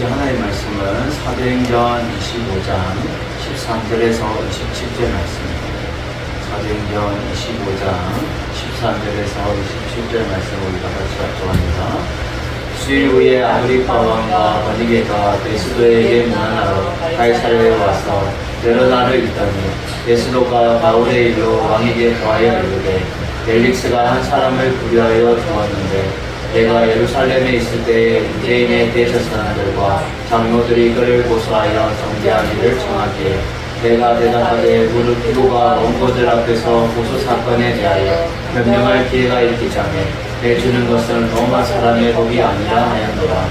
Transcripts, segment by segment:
같이 하나님의 말씀은 사도행전 25장 13절에서 27절 말씀입니다. 사도행전 25장 13절에서 27절 말씀을 우리가 같이 합독합니다. 수일 후에 아그리파 왕과 버니게가 베스도에게 문안하러 가이사랴에 와서 여러 날을 있더니 베스도가 바울의 일로 왕에게 더하여 이르되 벨릭스가 한 사람을 구려하여 두었는데 내가 예루살렘에 있을 때에 유대인의 대제사장들과 장로들이 그를 고소하여 정죄하기를 청하기에 내가 대답하되 무릇 피고가 원고들 앞에서 고소사건에 대하여 변명할 기회가 있기 전에 내주는 것은 로마 사람의 법이 아니라 하였노라.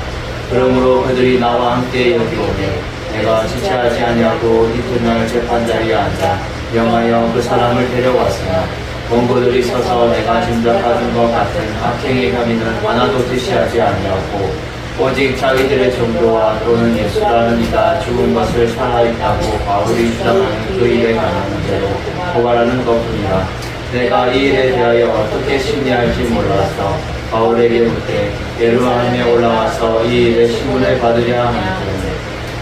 그러므로 그들이 나와 함께 여기 오매 내가 지체하지 아니하고 이튿날 재판자리에 앉아 명하여 그 사람을 데려왔으나 원고들이 서서 내가 짐작하는 것 같은 악행의 혐의는 하나도 제시하지 아니하고 오직 자기들의 정도와 또는 예수라는 이가 죽은 것을 살아있다고 바울이 주장하는 그 일에 관한 문제로 고발하는 것뿐이라. 내가 이 일에 대하여 어떻게 심리할지 몰라서 바울에게 묻되 예루살렘에 올라와서 이 일의 신문을 받으려 하니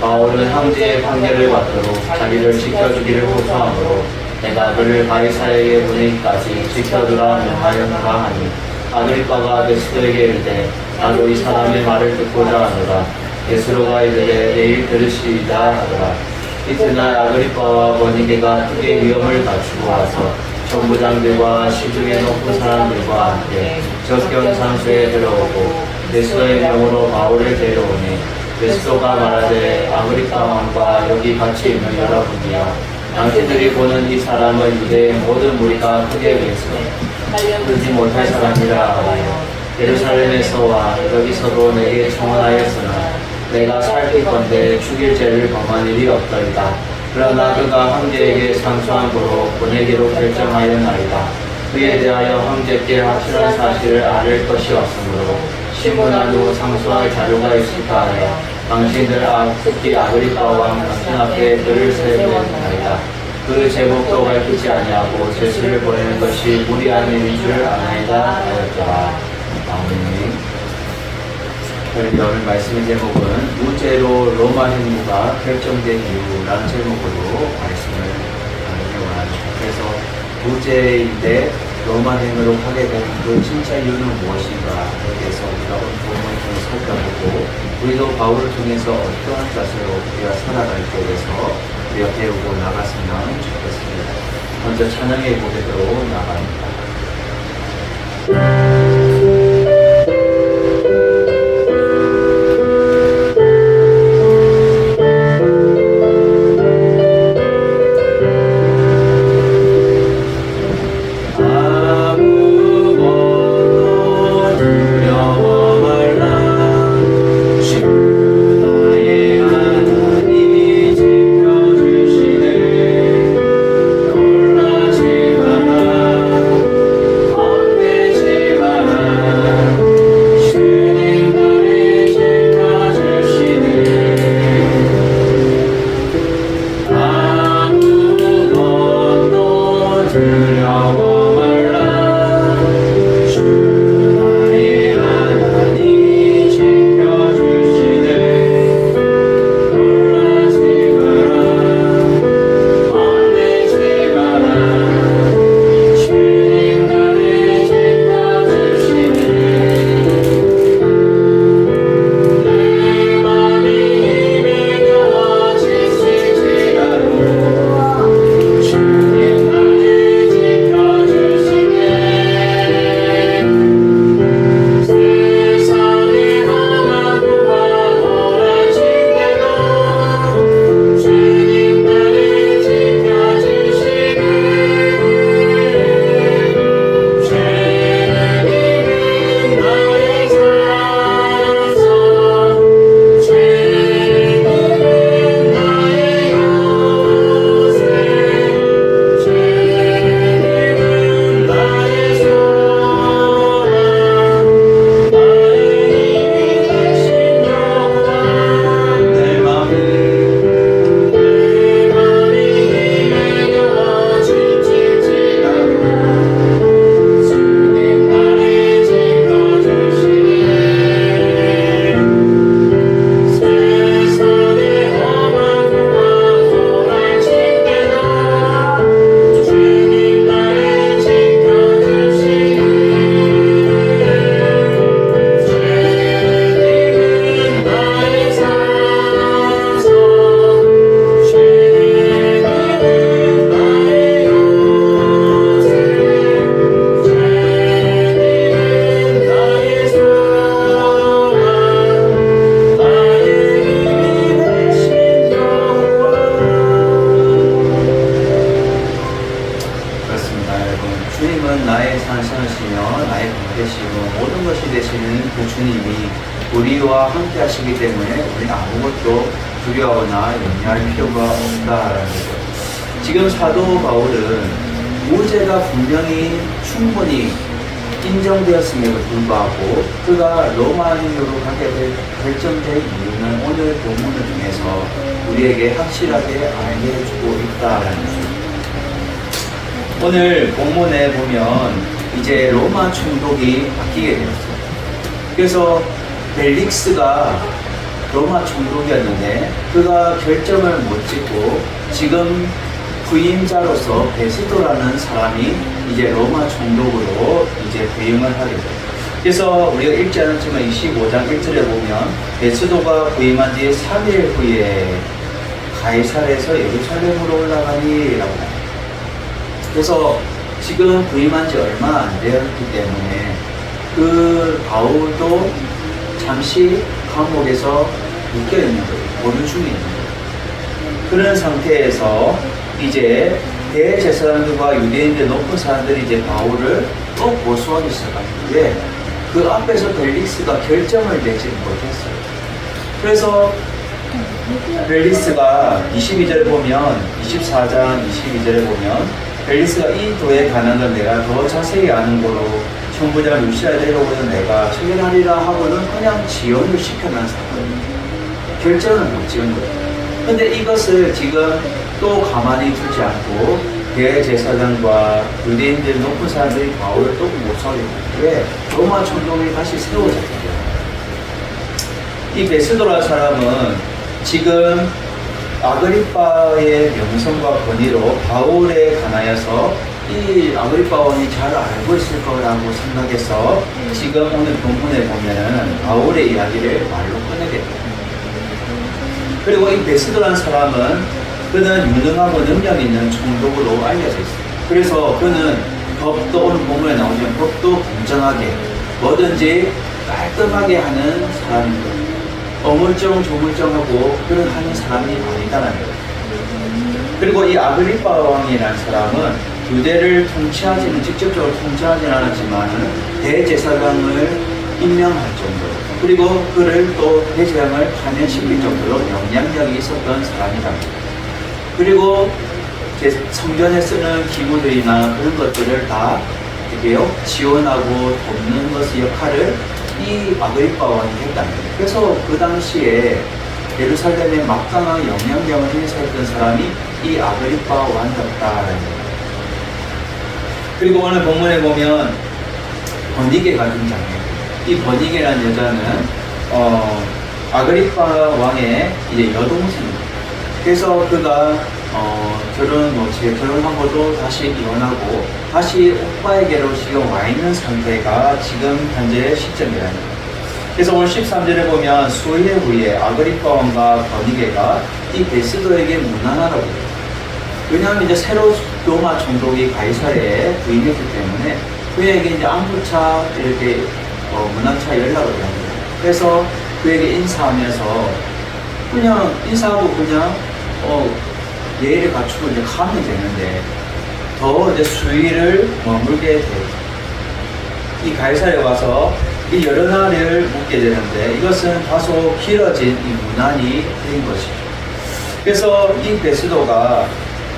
바울은 황제의 판결을 받도록 자기를 지켜주기를 호소하므로 내가 그를 가이사랴에게 보내기까지 지켜두라 명하였노라 하니 아그리빠가 베스도에게 이르되 나도 이 사람의 말을 듣고자 하노라. 베스도가 이르되 내일 들으시리이다 하더라. 이튿날 아그리빠와 버니게가 크게 위험을 갖추고 와서 정부장들과 시중의 높은 사람들과 함께 적경 장소에 들어오고 베스도의 명으로 바울을 데려오니 베스도가 말하되 아그리빠 왕과 여기 같이 있는 여러분이여 당신들이 보는 이 사람은 유대의 모든 무리가 크게 위해서 끊지 못할 사람이라 하여 예루살렘에서와 여기서도 내게 청원하였으나 내가 살피건대 죽일 죄를 범한 일이 없더이다. 그러나 그가 황제에게 상소한 고로 보내기로 결정하였나이다. 그에 대하여 황제께 확실한 사실을 알릴 것이 없으므로 신문한 후 상소할 자료가 있을까 하여 당신들 특히 아그리빠 왕 당신 앞에 글을 세우었나이다. 그 제목도 밝히지 아니하고 제수를 보내는 것이 무리한 일인 줄 아나이다 하였더라. 아멘. 오늘 말씀의 제목은 무죄로 로마 행무가 결정된 이유라는 제목으로 말씀을 나누기 원합니다. 그래서 무죄인데 로마 행으로 하게 된 그 진짜 이유는 무엇인가에 대해서 우리가 오늘 본문을 통해 살펴보고 우리도 바울을 통해서 어떠한 자세로 우리가 살아갈지에 대해서 우리가 배우고 나갔으면 좋겠습니다. 먼저 찬양의 고백으로 나갑니다. 놀라지 마라. 함께 하시기 때문에 우리는 아무것도 두려워하거나 염려할 필요가 없다라는 거죠. 지금 사도 바울은 무죄가 분명히 충분히 인정되었음에도 불구하고 그가 로마인으로 가게 될 결정된 이유는 오늘 본문을 통해서 우리에게 확실하게 알게 해주고 있다라는 것입니다. 오늘 본문에 보면 이제 로마 총독이 바뀌게 되었어요. 그래서 벨릭스가 로마 총독이었는데 그가 결정을 못 짓고 지금 부임자로서 베스도라는 사람이 이제 로마 총독으로 이제 부임을 하게 돼요. 그래서 우리가 읽지 않았지만 25장 1절에 보면 베스도가 부임한 뒤 3일 후에 가이사랴에서 예루살렘으로 올라가니라고 합니다. 그래서 지금 부임한 지 얼마 안 되었기 때문에 그 바울도 잠시 감옥에서 묶여 있는 거예요. 보류 중에 있는 거예요. 그런 상태에서 이제 대제사장들과 유대인들 높은 사람들이 이제 바울을 또 고소하기 시작하는데 그 앞에서 벨릭스가 결정을 내지 못했어요. 그래서 벨릭스가 22절에 보면 24장 22절에 보면 벨릭스가 이 도에 관한 건 내가 더 자세히 아는 거로 총부장 루시아에 데려오는 내가 처리하리라 하고는 그냥 지연을 시켜놓은 사건이에요. 결정을 못 지은 거예요. 근데 이것을 지금 또 가만히 두지 않고 대제사장과 유대인들 높은 사람들이 바울을 또 못하게 돼요. 왜? 로마 총독이 다시 세워졌기 때문에. 이 베스도라 사람은 지금 아그리빠의 명성과 권위로 바울에 관하여서 이 아그리빠 왕이 잘 알고 있을 거라고 생각해서 지금 오늘 본문에 보면은 바울의 이야기를 말로 꺼내게 돼요. 그리고 이 베스도라는 사람은 그는 유능하고 능력 있는 총독으로 알려져 있어요. 그래서 그는 법도 오늘 본문에 나오지만 법도 공정하게 뭐든지 깔끔하게 하는 사람입니다. 어물쩡조물쩡하고 그런 하는 사람이 아니다라는 거예요. 그리고 이 아그리빠 왕이라는 사람은 유대를 통치하지는 직접적으로 통치하지는 않았지만 대제사장을 임명할 정도로 그리고 그를 또 대제사장을 파면시킬 정도로 영향력이 있었던 사람이랍니다. 그리고 성전에 쓰는 기구들이나 그런 것들을 다 지원하고 돕는 것의 역할을 이 아그리빠 왕이 했다는 거예요. 그래서 그 당시에 예루살렘에 막강한 영향력을 행사했던 사람이 이 아그리빠 왕이었다라는 거예요. 그리고 오늘 본문에 보면 버니게가 등장해요. 이 버니게라는 여자는 아그리빠 왕의 이제 여동생입니다. 그래서 그가 결혼하고도 다시 이혼하고 다시 오빠에게로 지금 와 있는 상태가 지금 현재 시점이라는 거예요. 그래서 오늘 13절에 보면 수일 후에 아그리빠 왕과 버니게가 이 베스도에게 문안하라고 해요. 왜냐하면 이제 새로 로마 총독이 가이사랴에 부임했기 때문에 그에게 이제 안부차 이렇게 문안차 연락을 합니다. 그래서 그에게 인사하면서 그냥 인사하고 그냥 예의를 갖추고 이제 가면 되는데 더 이제 수일을 머물게 돼요. 이 가이사랴에 와서 이 여러 날을 묵게 되는데 이것은 다소 길어진 이 문안이 된 것이죠. 그래서 이 베스도가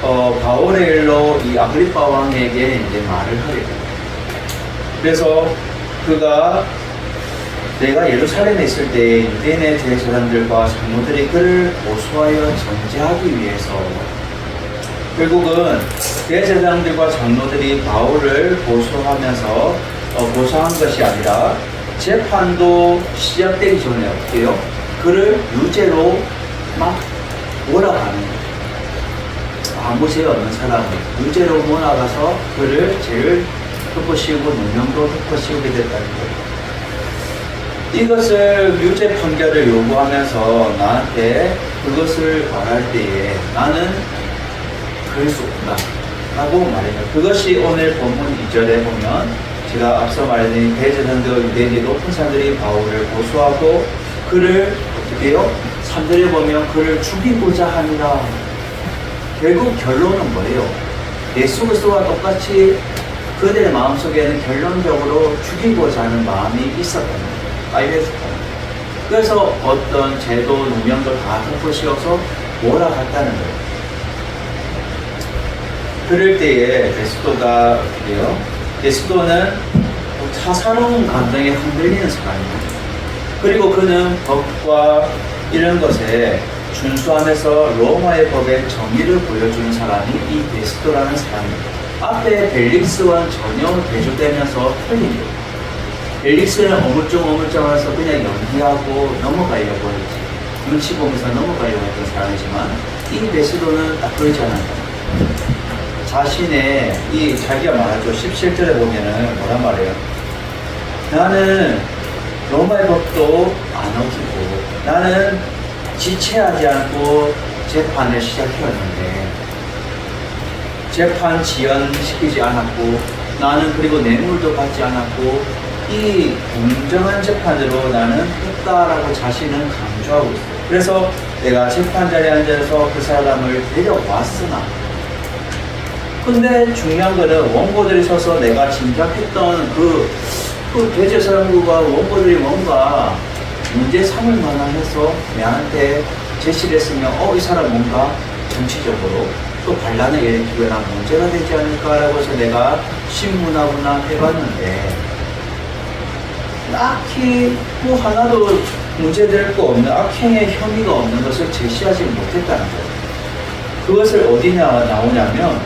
바울의 일로 이 아그리빠 왕에게 이제 말을 하게 됩니다. 그래서 그가 내가 예루살렘에 있을 때 유대인의 대제사장들과 장로들이 그를 고소하여 정죄하기 위해서 결국은 대제사장들과 장로들이 바울을 고소하면서 고소한 것이 아니라 재판도 시작되기 전에 어떻게 해요? 그를 유죄로 막 몰아가는 거예요. 아무 죄 없는 사람을 유죄로 몰아가서 그를 죄를 덮어씌우고 누명도 덮어씌우게 됐다는 거예요. 이것을 유죄 판결을 요구하면서 나한테 그것을 말할 때에 나는 그럴 수 없다 라고 말해요. 그것이 오늘 본문 2절에 보면 제가 앞서 말했던 대제사장들 유대인의 높은 사람들이 바울을 고소하고 그를 어떻게 해요? 3절에 보면 그를 죽이고자 하니라. 결국 결론은 뭐예요? 예수 그리스도와 똑같이 그들의 마음속에는 결론적으로 죽이고자 하는 마음이 있었던 거예요. 알겠습니다. 그래서 어떤 제도, 누명도 다 덮어씌워서 몰아갔다는 거예요. 그럴 때에 베스도가 어떻게 해요? 베스도는 사사로운 감정에 흔들리는 사람이에요. 그리고 그는 법과 이런 것에 준수하면서 로마의 법의 정의를 보여주는 사람이 이 베스도라는 사람입니다. 앞에 벨릭스와는 전혀 대조되면서 틀립니다. 벨릭스는 어물쩡어물쩡해서 그냥 연기하고 넘어가려고 했지. 눈치 보면서 넘어가려고 했던 사람이지만 이 베스도는 딱 그러지 않았다. 자신의 이 자기가 말하죠. 17절에 보면은 뭐란 말이에요? 나는 로마의 법도 안 어기고 나는 지체하지 않고 재판을 시작해왔는데 재판 지연시키지 않았고 나는 그리고 뇌물도 받지 않았고 이 공정한 재판으로 나는 했다라고 자신은 강조하고 있어요. 그래서 내가 재판 자리에 앉아서 그 사람을 데려왔으나 근데 중요한 거는 원고들이 서서 내가 짐작했던 그 대제사장과 원고들이 뭔가 문제 삼을 만해서 내한테 제시를 했으면 이 사람 뭔가 정치적으로 또 반란을 일으키거나 문제가 되지 않을까라고 해서 내가 신문하거나 해봤는데 딱히 뭐 하나도 문제될 거 없는 악행의 혐의가 없는 것을 제시하지 못했다는 거예요. 그것을 어디 나오냐면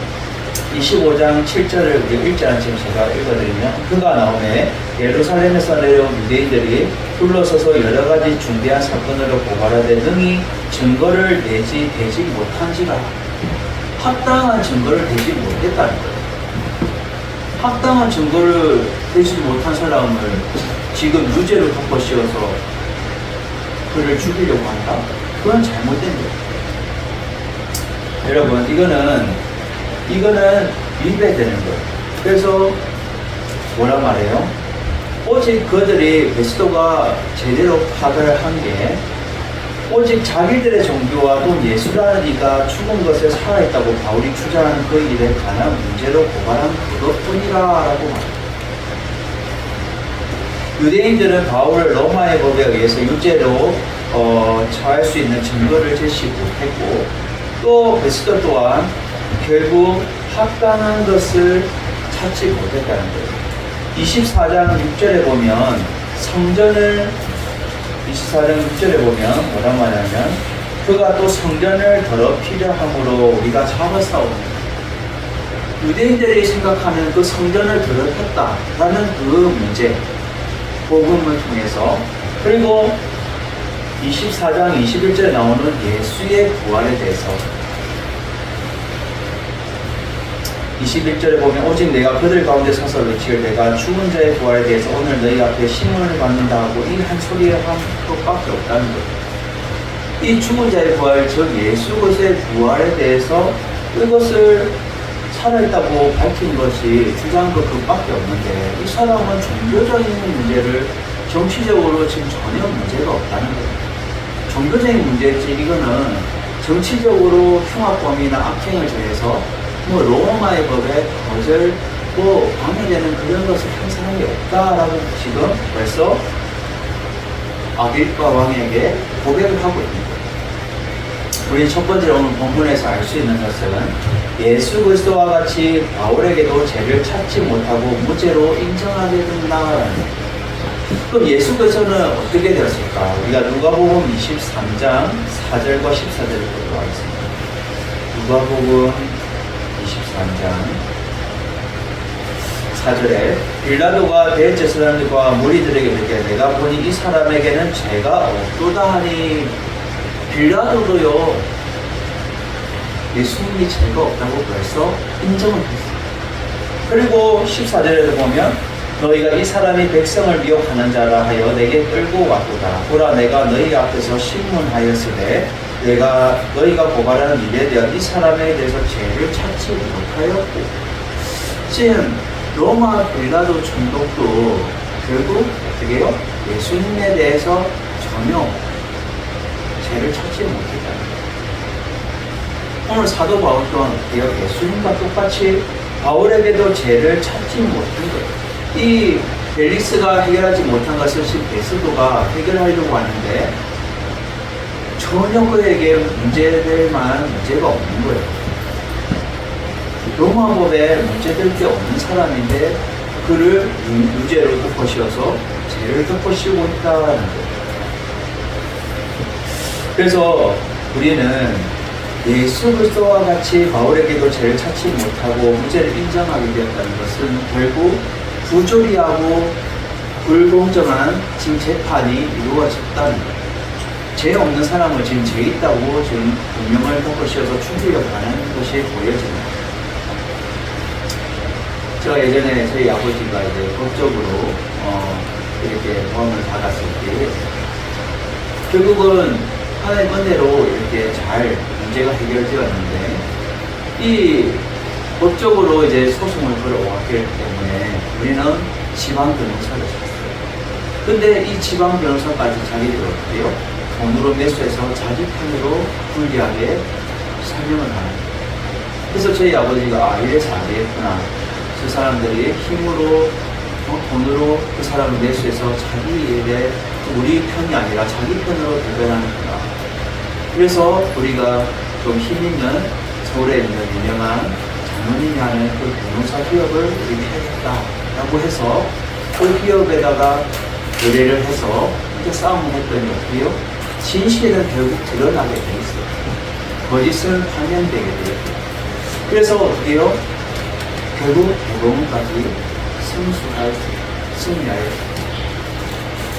25장 7절을 우리 읽자는 지금 제가 읽어드리면 그가 나오매 예루살렘에서 내려온 유대인들이 둘러서서 여러 가지 중대한 사건으로 고발하되 능히 증거를 되지 못한지라. 합당한 증거를 대지 못했다는 거예요. 합당한 증거를 대지 못한 사람을 지금 유죄로 덮어씌워서 그를 죽이려고 한다? 그건 잘못된 거예요. 여러분 이거는 위배되는 거예요. 그래서 뭐라 말해요? 오직 그들이 베스도가 제대로 파악을 한 게 오직 자기들의 종교와 또 예수라는 이가 죽은 것에 살아있다고 바울이 주장하는 그 일에 관한 문제로 고발한 그것뿐이라라고 말합니다. 유대인들은 바울을 로마의 법에 의해서 유죄로 처할 수 있는 증거를 제시 못했고 또 베스도 또한 결국 합당한 것을 찾지 못했다는 거예요. 24장 6절에 보면 24장 6절에 보면 뭐란 말이냐면 그가 또 성전을 더럽히려 함으로 우리가 잡아싸우는 유대인들이 생각하는 그 성전을 더럽혔다라는 그 문제 복음을 통해서 그리고 24장 21절에 나오는 예수의 부활에 대해서 21절에 보면 오직 내가 그들 가운데 서서 외치길 내가 죽은 자의 부활에 대해서 오늘 너희 앞에 신문을 받는다 하고 이 한 소리에 한 것밖에 없다는 거예요. 이 죽은 자의 부활 즉 예수 그리스도의 부활에 대해서 이것을 살아있다고 밝힌 것이 주장한 것 그밖에 없는데 이 사람은 종교적인 문제를 정치적으로 지금 전혀 문제가 없다는 거예요. 종교적인 문제지 이거는 정치적으로 흉악범이나 악행을 저해서 뭐 로마의 법에 거절고 방해되는 그런 것을 한 사람이 없다라고 지금 벌써 아길파 왕에게 고백을 하고 있는 거예요. 우리 첫 번째로 오늘 본문에서 알 수 있는 것은 예수 그리스도와 같이 바울에게도 죄를 찾지 못하고 무죄로 인정하게 된다라는 거예요. 그럼 예수 그리스도는 어떻게 되었을까? 우리가 누가복음 23장 4절과 14절을 보도록 하겠습니다. 누가복음 23장 4절에 빌라도가 대제사장들과 무리들에게 이르되 내가 보니 이 사람에게는 죄가 없도다 하니 빌라도도요 예수님이 죄가 없다고 벌써 인정을 했어요. 그리고 14절에도 보면 너희가 이 사람이 백성을 미혹하는 자라 하여 내게 끌고 왔도다. 보라 내가 너희 앞에서 신문하였으되 내가 너희가 고발하는 일에 대한 이 사람에 대해서 죄를 찾지 못하였고 지금 로마 빌라도 총독도 결국 어떻게 해요? 예수님에 대해서 전혀 죄를 찾지 못했다는 거예요. 오늘 사도 바울 또한 어떻게 해요? 예수님과 똑같이 바울에게도 죄를 찾지 못한 거예요. 이 벨릭스가 해결하지 못한 것을 지금 베스도가 해결하려고 하는데 전혀 그에게 문제될 만한 문제가 없는 거예요. 로마법에 문제될 게 없는 사람인데 그를 유죄로 덮어씌워서 죄를 덮어씌우고 있다는 거예요. 그래서 우리는 예수 그리스도와 같이 바울에게도 죄를 찾지 못하고 무죄를 인정하게 되었다는 것은 결국 부조리하고 불공정한 지금 재판이 이루어졌다는 거예요. 죄 없는 사람을 지금 죄 있다고 지금 운명을 덮어씌워서 죽이려고 하는 것이 보여집니다. 제가 예전에 저희 아버지가 이제 법적으로 이렇게 보험을 받았을 때 결국은 하나님 은혜로 이렇게 잘 문제가 해결되었는데 이 법적으로 이제 소송을 걸어왔기 때문에 우리는 지방 변호사를 썼어요. 근데 이 지방 변호사까지 자기들이 어떻게 해요? 돈으로 매수해서 자기 편으로 불리하게 설명을 하는 거예요. 그래서 저희 아버지가 이래서 안 되겠구나. 저 사람들이 힘으로 돈으로 그 사람을 매수해서 자기 일에 우리 편이 아니라 자기 편으로 대변하는구나. 그래서 우리가 좀 힘있는 서울에 있는 유명한 장로님이 하는 그 변호사 기업을 우리 펴겠다라고 해서 그 기업에다가 의뢰를 해서 이렇게 싸움을 했더니 어떻게 해요? 진실은 결국 드러나게 돼 있어요. 거짓은 판명되게 돼요. 그래서 어떻게 해요? 결국 대법원까지 승리하였어요.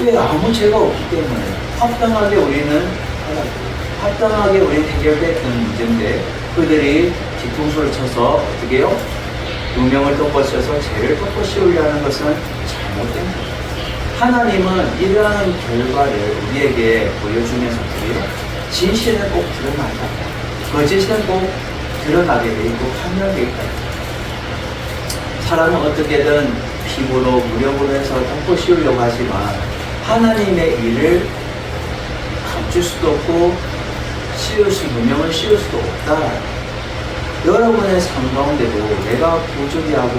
왜? 아무 죄가 없기 때문에 합당하게 우리는 해결됐던 문제인데 그들이 뒤통수를 쳐서 어떻게 해요? 누명을 덮어씌워서 죄를 덮어씌우려 하는 것은 잘못된 거예요. 하나님은 이러한 결과를 우리에게 보여주면서 어떻게 해요? 진실은 꼭 드러난다. 거짓은 꼭 드러나게 돼 있고 판명되어 있다. 사람은 어떻게든 피부로 무력으로 해서 덮어씌우려고 하지만 하나님의 일을 감출 수도 없고 누명을 씌울 수도 없다. 여러분의 삶 가운데도 내가 부조리하고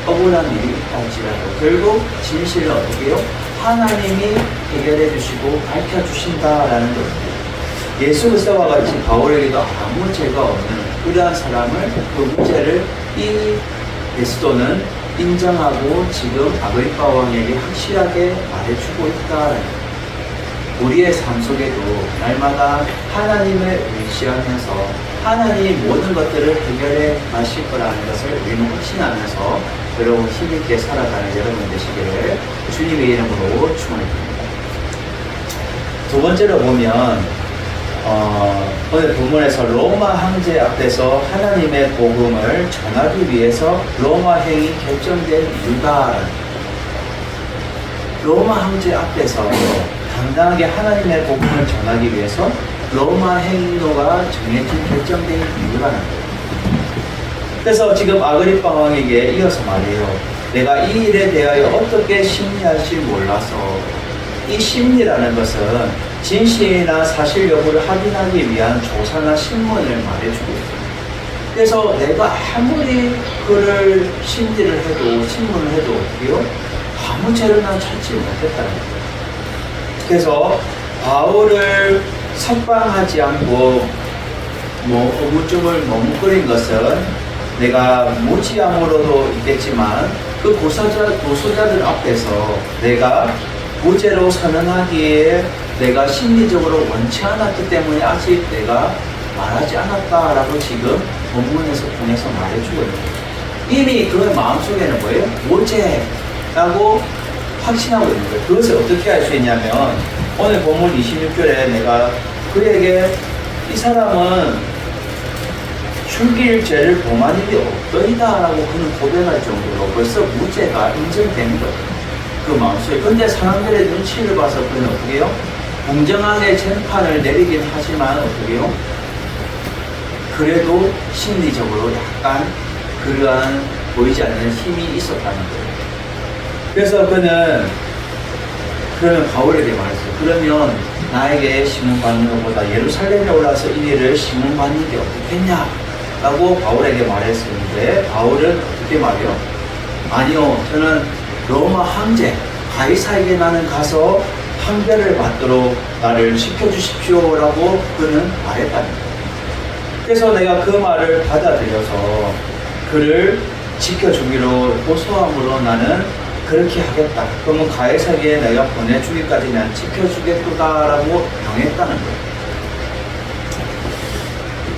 억울한 일이 있다 할지라도 결국 진실을 어떻게 해요? 하나님이 해결해 주시고 밝혀 주신다라는 것입니다. 예수 그리스도와 같이 바울에게도 아무 죄가 없는 그러한 사람을 그 문제를 이 베스도는 인정하고 지금 아그리파 왕에게 확실하게 말해주고 있다라는 거예요. 우리의 삶 속에도 날마다 하나님을 의지하면서 하나님이 모든 것들을 해결해 가실 거라는 것을 우리는 확신하면서 여러분 힘있게 살아가는 여러분 되시기를 주님의 이름으로 축원드립니다. 두 번째로 보면 오늘 본문에서 로마 황제 앞에서 하나님의 복음을 전하기 위해서 로마 행이 결정된 이유가 로마 황제 앞에서 당당하게 하나님의 복음을 전하기 위해서 로마 행로가 정해진 결정된 이유라는 거예요. 그래서 지금 아그리파 왕에게 이어서 말해요. 내가 이 일에 대하여 어떻게 심리할지 몰라서 이 심리라는 것은 진실이나 사실 여부를 확인하기 위한 조사나 신문을 말해주고 있어요. 그래서 내가 아무리 그를 심리를 해도 신문을 해도 어떻게요? 아무 죄를 난 찾지 못했다는 거예요. 그래서 바울을 석방하지 않고 의무증을 머뭇거린 것은 내가 무지함으로도 있겠지만 그 고소자들 앞에서 내가 무죄로 선언하기에 내가 심리적으로 원치 않았기 때문에 아직 내가 말하지 않았다라고 지금 본문에서 통해서 말해주고 있는 거예요. 이미 그의 마음속에는 뭐예요? 무죄라고 확신하고 있는 거예요. 그것을 어떻게 알 수 있냐면 오늘 본문 26절에 내가 그에게 이 사람은 죽일 죄를 범한 일이 없더이다 라고 그는 고백할 정도로 벌써 무죄가 인정된 거예요. 그 마음속에. 근데 사람들의 눈치를 봐서 그는 어떻게 해요? 공정하게 재판을 내리긴 하지만 어떻게 해요? 그래도 심리적으로 약간 그러한 보이지 않는 힘이 있었다는 거예요. 그래서 그러면 바울에게 말했어요. 그러면 나에게 심문받는 것보다 예루살렘에 올라서 이 일을 심문받는 게 어떻겠냐? 라고 바울에게 말했었는데 바울은 어떻게 말해요? 아니요, 저는 로마 황제 가이사에게 나는 가서 판결을 받도록 나를 시켜주십시오라고 그는 말했다는 거예요. 그래서 내가 그 말을 받아들여서 그를 지켜주기로 호소함으로 나는 그렇게 하겠다. 그러면 가이사에게 내가 보내주기까지 난 지켜주겠구나라고 명했다는 거예요.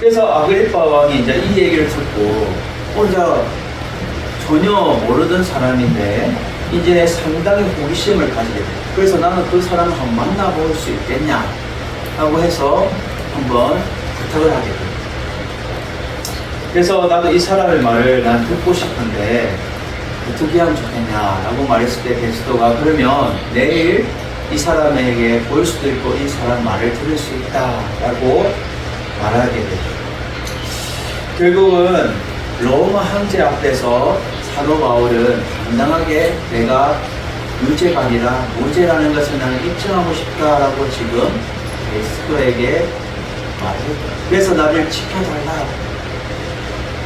그래서 아그리파 왕이 이제 이 얘기를 듣고 혼자 전혀 모르던 사람인데 이제 상당히 호기심을 가지게 돼요. 그래서 나는 그 사람을 한번 만나볼 수 있겠냐 하고 해서 한번 부탁을 하게 돼요. 그래서 나도 이 사람의 말을 난 듣고 싶은데 어떻게 하면 좋겠냐라고 말했을 때 베스도가 그러면 내일 이 사람에게 볼 수도 있고 이 사람 말을 들을 수 있다라고 말하게 되죠. 결국은 로마 황제 앞에서 사도 바울은 당당하게 내가 유죄가 아니라 무죄라는 것을 나는 입증하고 싶다라고 지금 베스도에게 말했다. 그래서 나를 지켜달라.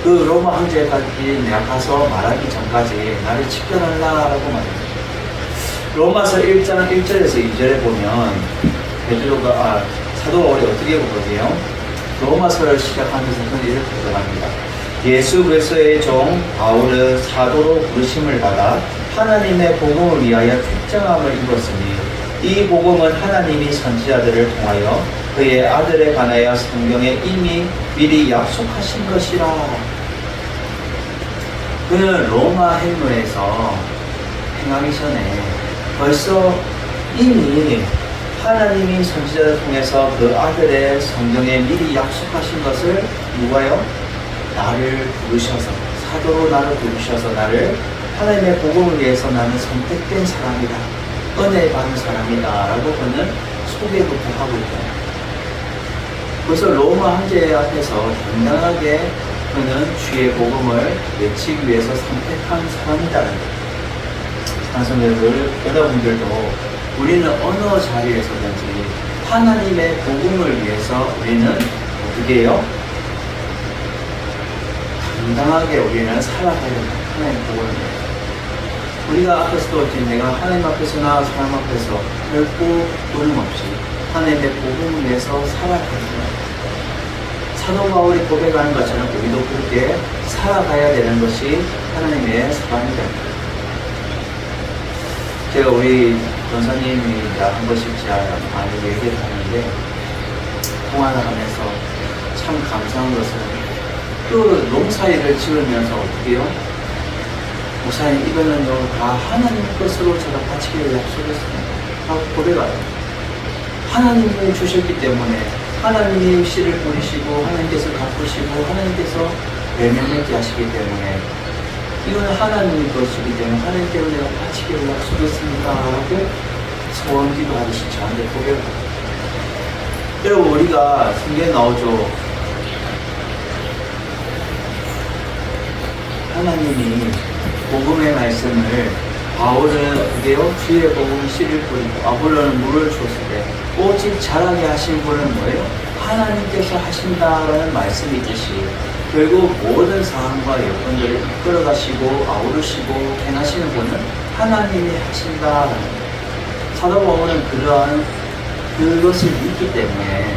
그 로마 황제까지 내가 가서 말하기 전까지 나를 지켜달라라고 말했다. 로마서 1장 1절에서 2절에 보면 베드로가 사도 바울이 어떻게 보거든요. 로마서를 시작하면서 이렇게 들어갑니다. 예수 그리스도의 종 바울은 사도로 부르심을 받아 하나님의 복음을 위하여 특정함을 입었으니 이 복음은 하나님이 선지자들을 통하여 그의 아들에 관하여 성경에 이미 미리 약속하신 것이라. 그는 로마 행로에서 행하기 전에 벌써 이미 하나님이 선지자를 통해서 그 아들의 성경에 미리 약속하신 것을 누가요? 나를 부르셔서 사도로 나를 부르셔서 나를 하나님의 복음을 위해서 나는 선택된 사람이다. 은혜 받은 사람이다 라고 그는 소개부터 하고 있다. 그래서 로마 황제 앞에서 당당하게 그는 주의 복음을 외치기 위해서 선택한 사람이다라는 거예요. 여러분들도 우리는 어느 자리에서든지 하나님의 복음을 위해서 우리는 어떻게 해요? 당당하게 우리는 살아가야 된다. 하나님의 복음을 위해서. 우리가 앞에서도 지금 내가 하나님 앞에서나 사람 앞에서 결코 부름없이 하나님의 복음을 위해서 살아가야 된다. 사도 바울이 고백하는 것처럼 우리도 그렇게 살아가야 되는 것이 하나님의 사랑이다. 제가 우리 전사님이 한 번씩 많이 얘기를 하는데 통화를 하면서 참 감사한 것은 그 농사일을 지으면서 어떻게 해요? 목사님 이거는요 다 하나님 것으로 제가 바치기를 약속했습니다. 하고 고백하요. 하나님이 주셨기 때문에 하나님이 씨를 뿌리시고 하나님께서 갚으시고 하나님께서 열매맺게 하시기 때문에 이거는 하나님의 것이기 때문에 하나님께로 내가 바치기를 약속했습니다 라고 소원 기도하듯이 저한테 고백을 합니다. 여러분 우리가 성경에 나오죠. 하나님이 복음의 말씀을 바울은 어떻게요? 주의 복음 씨를 뿌리고 아볼로는 물을 줬을 때 오직 자라게 하신 분은 뭐예요? 하나님께서 하신다라는 말씀이 있듯이 결국 모든 상황과 여건들을 이끌어 가시고 아우르시고 행하시는 분은 하나님이 하신다라는 거예요. 사도 바울은 그러한 그것을 믿기 때문에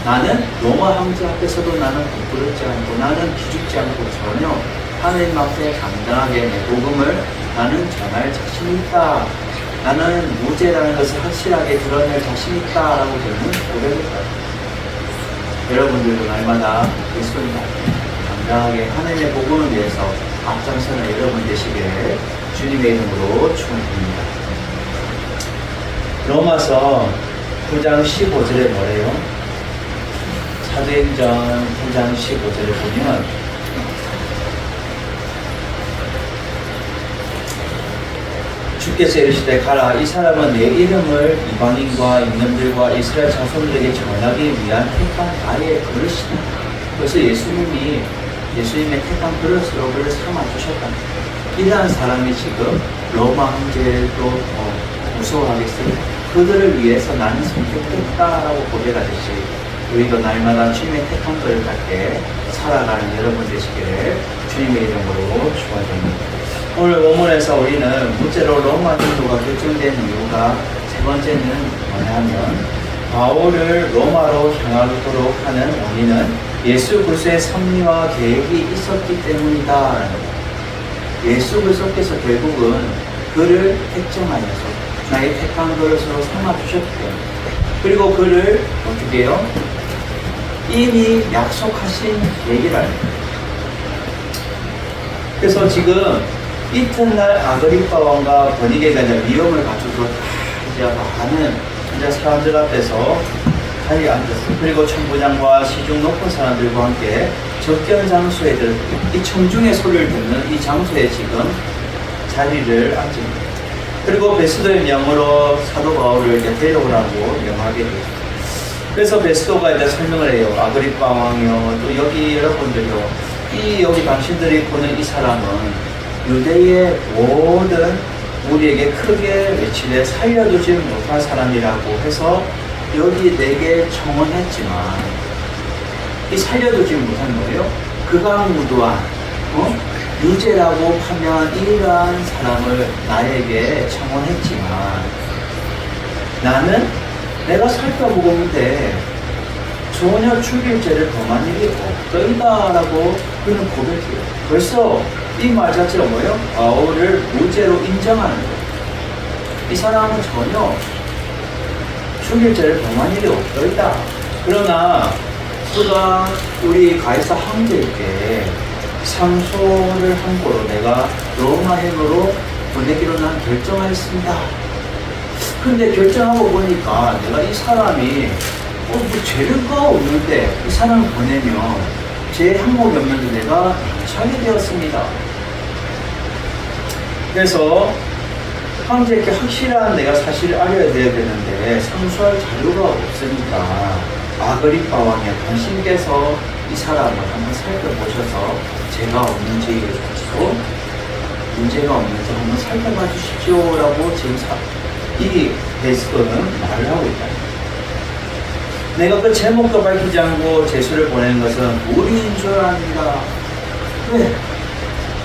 나는 로마 황제 앞에서도 나는 부끄럽지 않고 나는 기죽지 않고 전혀 하나님 앞에 당당하게 내 복음을 나는 전할 자신이 있다. 나는 무죄라는 것을 확실하게 드러낼 자신이 있다라고 저는 고백을 해요. 여러분들도 날마다 그리스도인 당당하게 하나님의 복음을 위해서 앞장서는 여러분 되시기를 주님의 이름으로 축원드립니다. 로마서 9장 15절에 뭐래요? 사도행전 9장 15절에 보면 주께서 이르시되 가라 이 사람은 내 이름을 이방인과 임금들과 이스라엘 자손들에게 전하기 위한 택한 나의 그릇이다. 그래서 예수님의 택한 그릇으로 그를 삼아주셨다. 이러한 사람이 지금 로마 황제를 또 무서워하겠어요. 그들을 위해서 나는 선택됐다라고 고백하듯이 우리도 날마다 주님의 택한 그릇 같게 살아가는 여러분 되시기를 주님의 이름으로 축원드립니다. 오늘 본문에서 우리는 문제로 로마 인도가 결정된 이유가 세 번째는 뭐냐면 바울을 로마로 향하도록 하는 원인은 예수 그리스도의 섭리와 계획이 있었기 때문이다. 예수 그리스도께서 결국은 그를 택정하여서 나의 택한 그릇으로 삼아주셨기 때문에, 그리고 그를 어떻게 해요? 이미 약속하신 계획이라는 거예요. 그래서 지금 이튿날 아그리파 왕과 버니게가 이제 위험을 갖추고 이제 많은 이제 사람들 앞에서 자리에 앉았어요. 그리고 천부장과 시중 높은 사람들과 함께 접견 장소에 이 청중의 소리를 듣는 이 장소에 지금 자리를 앉습니다. 그리고 베스도의 명으로 사도 바울을 이제 데려오라고 명하게 됐어요. 그래서 베스도가 이제 설명을 해요. 아그리파 왕이요, 또 여기 여러분들요, 여기 당신들이 보는 이 사람은 유대의 모든 우리에게 크게 외치되 살려두지 못할 사람이라고 해서 여기 내게 청원했지만, 이 살려두지 못한 거예요. 극악무도한 유죄라고 판명한 이러한 사람을 나에게 청원했지만, 나는 내가 살펴보고는데 전혀 죽일 죄를 범한 일이 없더이다 라고 그는 고백해요. 벌써 이 말 자체가 뭐예요? 바울을 무죄로 인정하는 거예요. 이 사람은 전혀 죽일 죄를 범한 일이 없더이다. 그러나 그가 우리 가이사 황제에게 상소를 함부로 내가 로마행으로 보내기로 난 결정하였습니다. 근데 결정하고 보니까 내가 이 사람이 뭐 죄가 없는데 이 사람을 보내면 제 항목이 없는데 내가 잘게 되었습니다. 그래서 황제에게 확실한 내가 사실을 알려야 되는데 상소할 자료가 없으니까 아그리파 왕이야, 당신께서 이 사람을 한번 살펴보셔서 죄가 없는지 또 문제가 없는지 한번 살펴봐 주십시오라고 지금 이 베스도는 말을 하고 있다. 내가 그 제목도 밝히지 않고 제수를 보내는 것은 무리인 줄 압니다. 왜?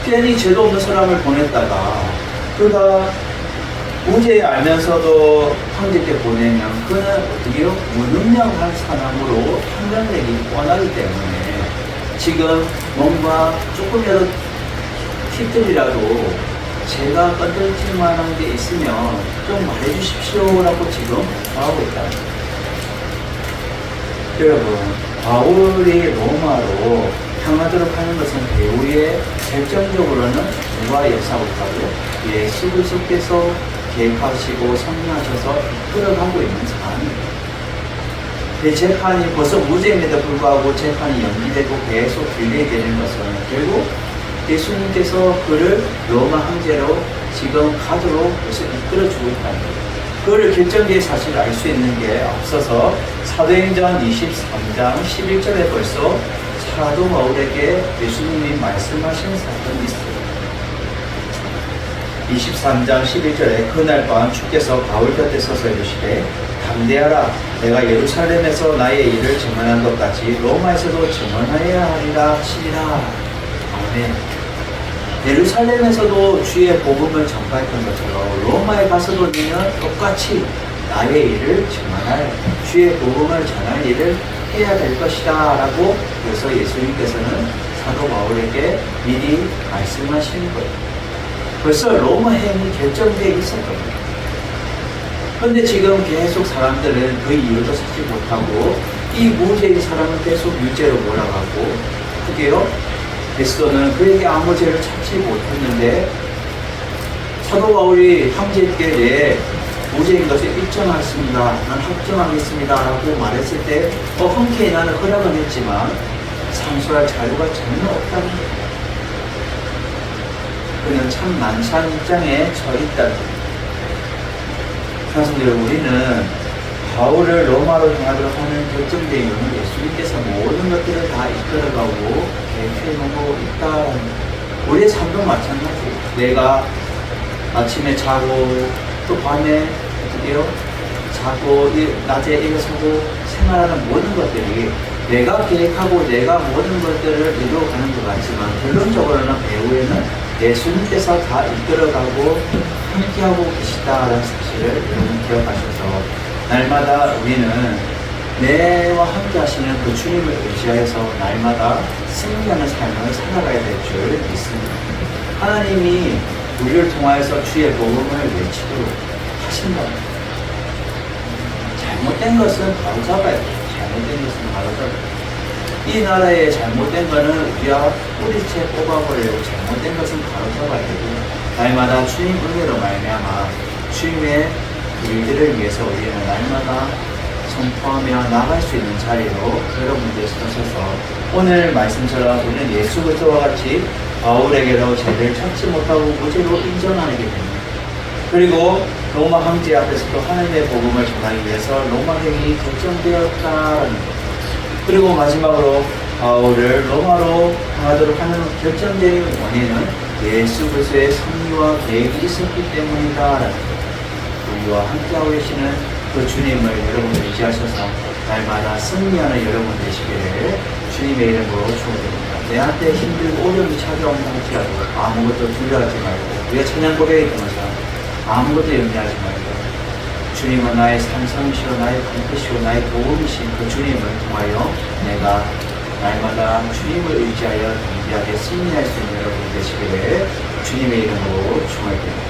괜히 죄도 없는 사람을 보냈다가 그가 무죄 알면서도 황제께 보내면 그는 어떻게 해요? 무능력한 사람으로 판명되기 뻔하기 때문에 지금 뭔가 조금이라도 팁들이라도 제가 건들칠 만한 게 있으면 좀 말해주십시오라고 지금 하고 있다. 여러분, 바울이 로마로 향하도록 하는 것은 배후에 결정적으로는 누가 역사하고 있다고요? 예수 그리스도께서 계획하시고 섭리하셔서 이끌어가고 있는 사람입니다. 재판이 벌써 무죄임에도 불구하고 재판이 연기되고 계속 딜레이 되는 것은 결국 예수님께서 그를 로마 황제로 지금 가도록 이끌어주고 있다는 거예요. 그거를 결정기의 사실을 알 수 있는 게 앞서서 사도행전 23장 11절에 벌써 사도 바울에게 예수님이 말씀하신 사건이 있어요. 23장 11절에 그날 밤 주께서 바울 곁에 서서 이르시되 담대하라, 내가 예루살렘에서 나의 일을 증언한 것 같이 로마에서도 증언하여야 하리라 하시니라. 아멘. 예루살렘에서도 주의 복음을 전파했던 것처럼 로마에 가서도 너는 똑같이 나의 일을 증언할, 주의 복음을 전할 일을 해야 될 것이다 라고, 그래서 예수님께서는 사도 바울에게 미리 말씀하시는 거예요. 벌써 로마 행이 결정되어 있었던 거예요. 그런데 지금 계속 사람들은 그 이유도 찾지 못하고 이 무죄인 사람은 계속 유죄로 몰아가고, 그게요, 베스도는 그에게 아무 죄를 찾지 못했는데 사도 바울이 황제에게 내 무죄인 것을 입증하겠습니다, 난 확정하겠습니다 라고 말했을 때 흔쾌히 나는 허락은 했지만 상소할 자료가 전혀 없다는 거예요. 그는 참 난처한 입장에 처해 있다는 거예요. 사실 우리는 바울을 로마로 향하도록 하는 결정된 이유는 예수님께서 모든 것들을 다 이끌어가고 계획해놓고 있다는 거예요. 우리의 삶도 마찬가지예요. 내가 아침에 자고 또 밤에 어떻게요? 자고 낮에 일어서고 생활하는 모든 것들이 내가 계획하고 내가 모든 것들을 이루어가는 것 같지만 결론적으로는 배후에는 예수님께서 다 이끌어가고 함께하고 계시다라는 사실을 여러분 기억하셔서 날마다 우리는 내와 함께 하시는 그 주님을 의지하여서 날마다 승리하는 삶을 살아가야 될 줄 믿습니다. 하나님이 우리를 통하여서 주의 복음을 외치도록 하신다. 잘못된 것은 바로 잡아야 돼요. 잘못된 것은 바로 잡아야 돼요. 이 나라의 잘못된 것은 우리가 뿌리채 뽑아버리려고 잘못된 것은 바로 잡아야 되고 날마다 주님 은혜로 말미암아 주님의 일들을 위해서 우리는 날마다 선포하며 나갈 수 있는 자리로 여러분들 서셔서 오늘 말씀처럼 우리는 예수 그리스도와 같이 바울에게로 죄를 찾지 못하고 무죄로 인정하게 됩니다. 그리고 로마 황제 앞에서도 하나님의 복음을 전하기 위해서 로마 행이 결정되었다는 것. 그리고 마지막으로 바울을 로마로 향하도록 하는 결정적인 원인은 예수 그리스도의 섭리와 계획이 있었기 때문이다라는 것. 우리와 함께하고 계시는 그 주님을 여러분들 의지하셔서 날마다 승리하는 여러분 되시기를 주님의 이름으로 축원드립니다. 내한테 힘들고 어려움이 찾아온다 할지라도 아무것도 두려워하지 말고 우리가 찬양 고백에 있던 것처럼 아무것도 염려하지 말고 주님은 나의 산성이시고 나의 방패시고 나의 도움이신 그 주님을 통하여 내가 날마다 주님을 의지하여 담대하게 승리할 수 있는 여러분 되시기를 주님의 이름으로 축원드립니다.